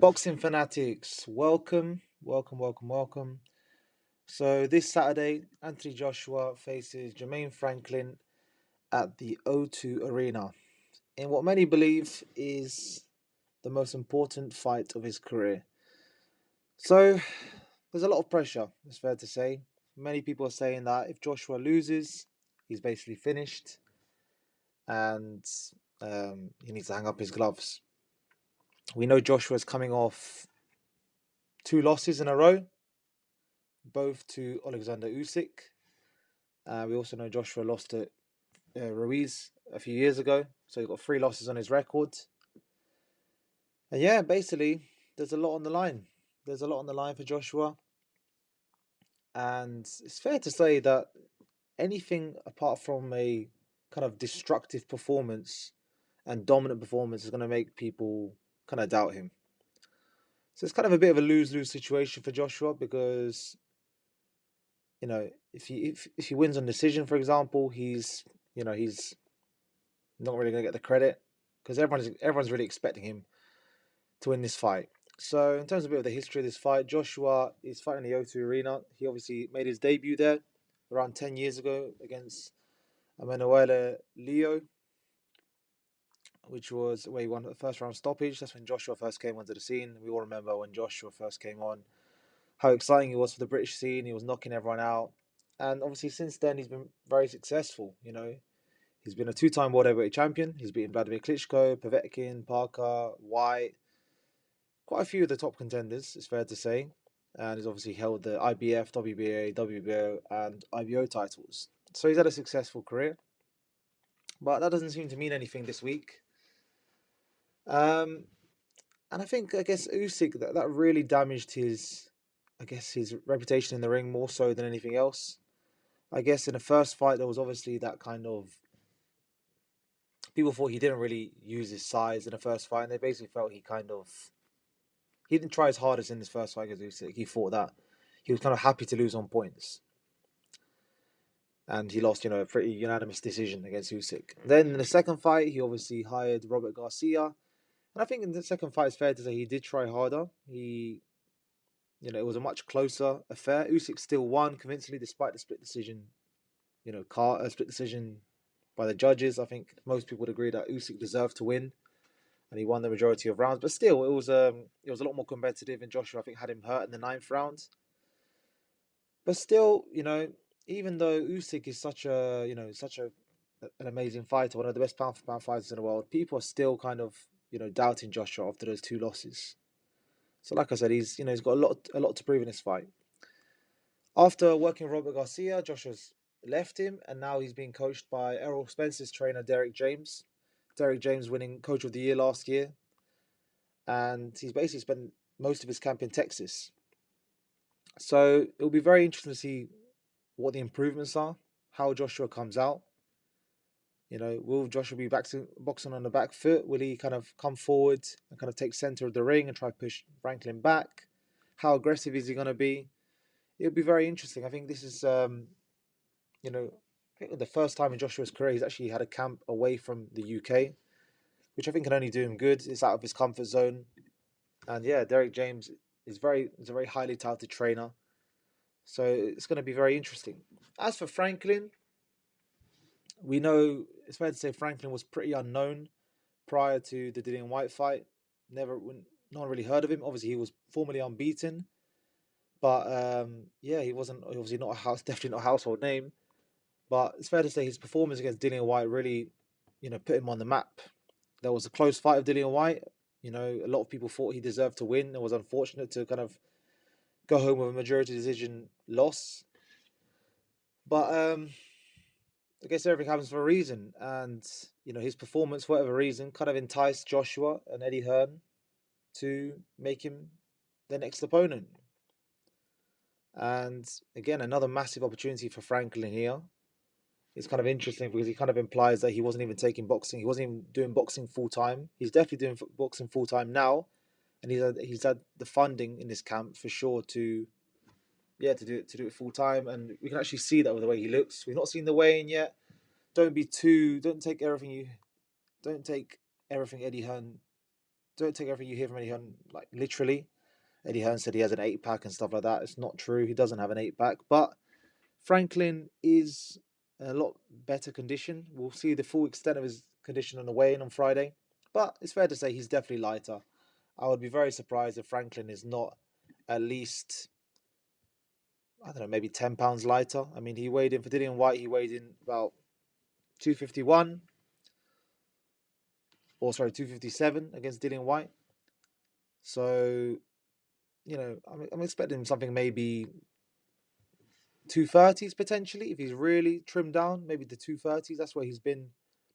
Boxing fanatics, welcome, welcome, welcome, welcome. So this Saturday, Anthony Joshua faces Jermaine Franklin at the O2 Arena in what many believe is the most important fight of his career. So there's a lot of pressure, it's fair to say. Many people are saying that if Joshua loses, he's basically finished and he needs to hang up his gloves. We know Joshua's coming off two losses in a row, both to Alexander Usyk. We also know Joshua lost to Ruiz a few years ago, so he's got three losses on his record. And yeah, basically, there's a lot on the line. There's a lot on the line for Joshua, and it's fair to say that anything apart from a kind of destructive performance and dominant performance is going to make people kind of doubt him. So it's kind of a bit of a lose-lose situation for Joshua because if he wins on decision, for example, he's not really going to get the credit because everyone's really expecting him to win this fight. So in terms of a bit of the history of this fight, Joshua is fighting the O2 Arena. He obviously made his debut there around 10 years ago against Emanuele Leo, which was where he won the first round stoppage. That's when Joshua first came onto the scene. We all remember when Joshua first came on, how exciting he was for the British scene. He was knocking everyone out. And obviously since then he's been very successful, He's been a two-time world heavyweight champion. He's beaten Vladimir Klitschko, Povetkin, Parker, White, quite a few of the top contenders, it's fair to say. And he's obviously held the IBF, WBA, WBO, and IBO titles. So he's had a successful career. But that doesn't seem to mean anything this week. Um, and I guess Usyk, that really damaged his reputation in the ring more so than anything else. I guess in the first fight, there was obviously that kind of people thought he didn't really use his size in the first fight, and they basically felt he didn't try his hardest in his first fight against Usyk. He thought that he was kind of happy to lose on points, and he lost, a pretty unanimous decision against Usyk. Then in the second fight, he obviously hired Robert Garcia, and I think in the second fight, it's fair to say he did try harder. It was a much closer affair. Usyk still won convincingly despite the split decision. Split decision by the judges. I think most people would agree that Usyk deserved to win, and he won the majority of rounds. But still, it was a lot more competitive, and Joshua I think had him hurt in the ninth round. But still, even though Usyk is such an amazing fighter, one of the best pound for pound fighters in the world, people are still kind of doubting Joshua after those two losses. So, like I said, he's got a lot to prove in this fight. After working with Robert Garcia, Joshua's left him, and now he's being coached by Errol Spence's trainer Derek James. Derek James winning Coach of the Year last year, and he's basically spent most of his camp in Texas. So it'll be very interesting to see what the improvements are, how Joshua comes out. Will Joshua be boxing on the back foot? Will he kind of come forward and kind of take center of the ring and try to push Franklin back? How aggressive is he going to be? It'll be very interesting. I think this is, I think the first time in Joshua's career he's actually had a camp away from the UK, which I think can only do him good. It's out of his comfort zone. And yeah, Derek James is a very highly touted trainer. So it's going to be very interesting. As for Franklin, we know it's fair to say Franklin was pretty unknown prior to the Dillian White fight. No one really heard of him. Obviously, he was formerly unbeaten, but yeah, he wasn't obviously definitely not a household name. But it's fair to say his performance against Dillian White really, put him on the map. There was a close fight of Dillian White. A lot of people thought he deserved to win. It was unfortunate to kind of go home with a majority decision loss. But I guess everything happens for a reason, and his performance, for whatever reason, kind of enticed Joshua and Eddie Hearn to make him their next opponent. And again, another massive opportunity for Franklin here. It's kind of interesting because he kind of implies that he wasn't even taking boxing. He wasn't even doing boxing full time. He's definitely doing boxing full time now, and he's had the funding in this camp for sure to do it full time. And we can actually see that with the way he looks. We've not seen the weigh in yet. Don't take everything Eddie Hearn don't take everything you hear from Eddie Hearn like literally. Eddie Hearn said he has an 8 pack and stuff like that. It's not true. He doesn't have an 8 pack, but Franklin is in a lot better condition. We'll see the full extent of his condition on the weigh-in on Friday, but it's fair to say he's definitely lighter. I would be very surprised if Franklin is not at least, I don't know, maybe £10 lighter. I mean, he weighed in for Dillian White. He weighed in about 251, or sorry, 257 against Dillian White. So, I'm expecting something maybe 230s potentially if he's really trimmed down. Maybe the 230s. That's where he's been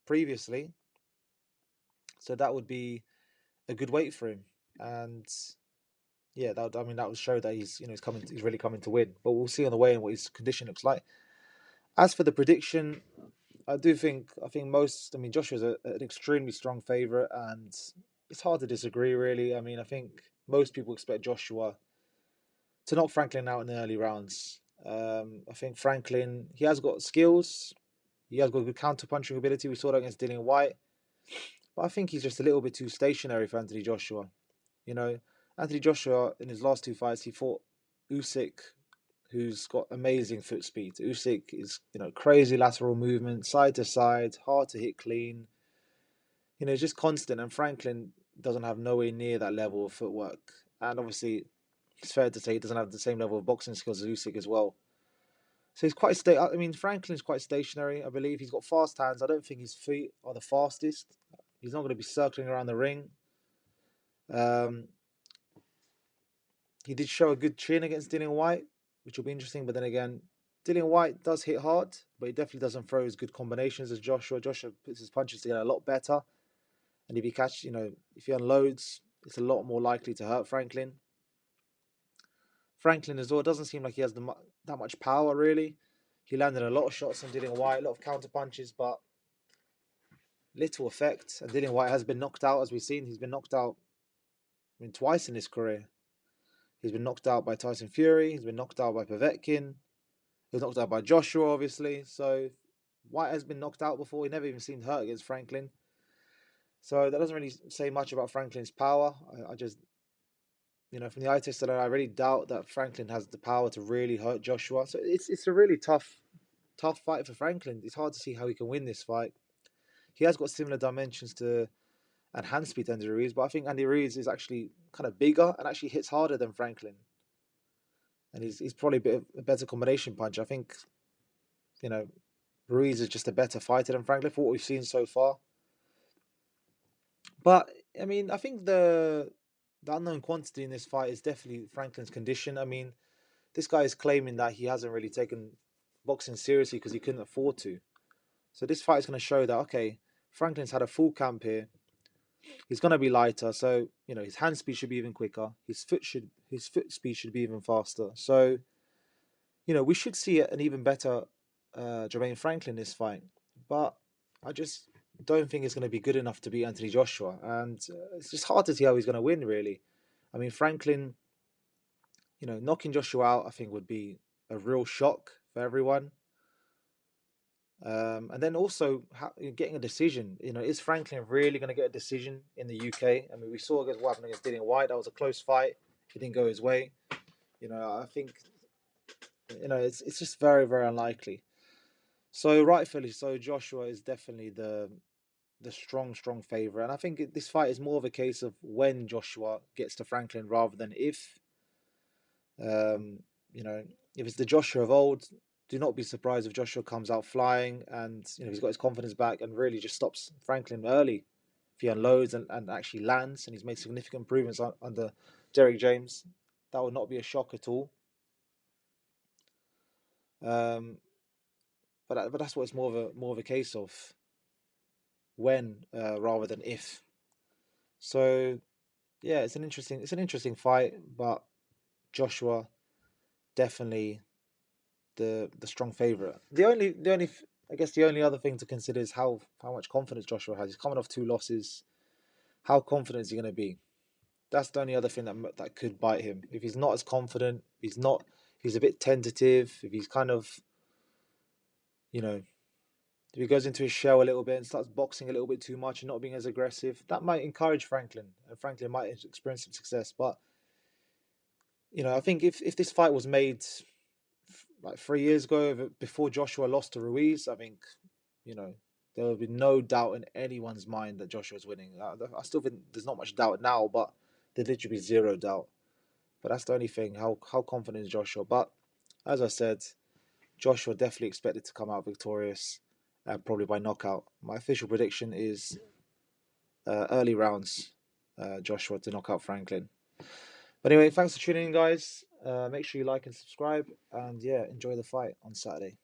previously. So that would be a good weight for him, and yeah, that would show that he's really coming to win. But we'll see on the way and what his condition looks like. As for the prediction, I think Joshua's an extremely strong favorite, and it's hard to disagree really. I mean, I think most people expect Joshua to knock Franklin out in the early rounds. I think Franklin, he has got skills, he has got good counter punching ability. We saw that against Dillian White, but I think he's just a little bit too stationary for Anthony Joshua. You know, Anthony Joshua in his last 2 fights, he fought Usyk, who's got amazing foot speed. Usyk is, crazy lateral movement, side to side, hard to hit clean. Just constant. And Franklin doesn't have nowhere near that level of footwork. And obviously, it's fair to say he doesn't have the same level of boxing skills as Usyk as well. So he's quite Franklin's quite stationary. I believe he's got fast hands. I don't think his feet are the fastest. He's not going to be circling around the ring. He did show a good chin against Dillian White, which will be interesting. But then again, Dillian White does hit hard, but he definitely doesn't throw as good combinations as Joshua. Joshua puts his punches together a lot better. And if he unloads, it's a lot more likely to hurt Franklin. Franklin as well, it doesn't seem like he has that much power, really. He landed a lot of shots on Dillian White, a lot of counter punches, but little effect. And Dillian White has been knocked out, as we've seen. He's been knocked out, twice in his career. He's been knocked out by Tyson Fury. He's been knocked out by Povetkin. He was knocked out by Joshua, obviously. So White has been knocked out before. He never even seemed hurt against Franklin. So that doesn't really say much about Franklin's power. I just, from the eye test alone, I really doubt that Franklin has the power to really hurt Joshua. So it's a really tough fight for Franklin. It's hard to see how he can win this fight. He has got similar dimensions to and hand speed to Andy Ruiz, but I think Andy Ruiz is actually kind of bigger and actually hits harder than Franklin. And he's probably a better combination puncher. I think, Ruiz is just a better fighter than Franklin for what we've seen so far. But I think the unknown quantity in this fight is definitely Franklin's condition. This guy is claiming that he hasn't really taken boxing seriously because he couldn't afford to. So this fight is going to show that, okay, Franklin's had a full camp here. He's going to be lighter, so his hand speed should be even quicker. His foot speed should be even faster. So we should see an even better Jermaine Franklin this fight. But I just don't think it's going to be good enough to beat Anthony Joshua, and it's just hard to see how he's going to win. Really, Franklin, knocking Joshua out, I think would be a real shock for everyone. And then also getting a decision. Is Franklin really going to get a decision in the UK? We saw what happened against Dillian White. That was a close fight. It didn't go his way. I think it's just very, very unlikely. So rightfully so, Joshua is definitely the strong favorite, and I think this fight is more of a case of when Joshua gets to Franklin rather than if. If it's the Joshua of old, do not be surprised if Joshua comes out flying and he's got his confidence back and really just stops Franklin early. If he unloads and actually lands, and he's made significant improvements under Derek James, that would not be a shock at all. But that's what it's more of a case of when rather than if. So yeah, it's an interesting fight, but Joshua definitely the strong favorite. The only other thing to consider is how much confidence Joshua has. He's coming off 2 losses. How confident is he going to be? That's the only other thing that could bite him. If he's not as confident, he's a bit tentative. If he's kind of, if if he goes into his shell a little bit and starts boxing a little bit too much and not being as aggressive, that might encourage Franklin, and Franklin might experience some success. But I think if this fight was made like 3 years ago, before Joshua lost to Ruiz, I think you know there would be no doubt in anyone's mind that Joshua's winning. I still think there's not much doubt now, but there'd literally be zero doubt. But that's the only thing. How confident is Joshua? But as I said, Joshua definitely expected to come out victorious, probably by knockout. My official prediction is early rounds, Joshua to knock out Franklin. But anyway, thanks for tuning in, guys. Make sure you like and subscribe, and yeah, enjoy the fight on Saturday.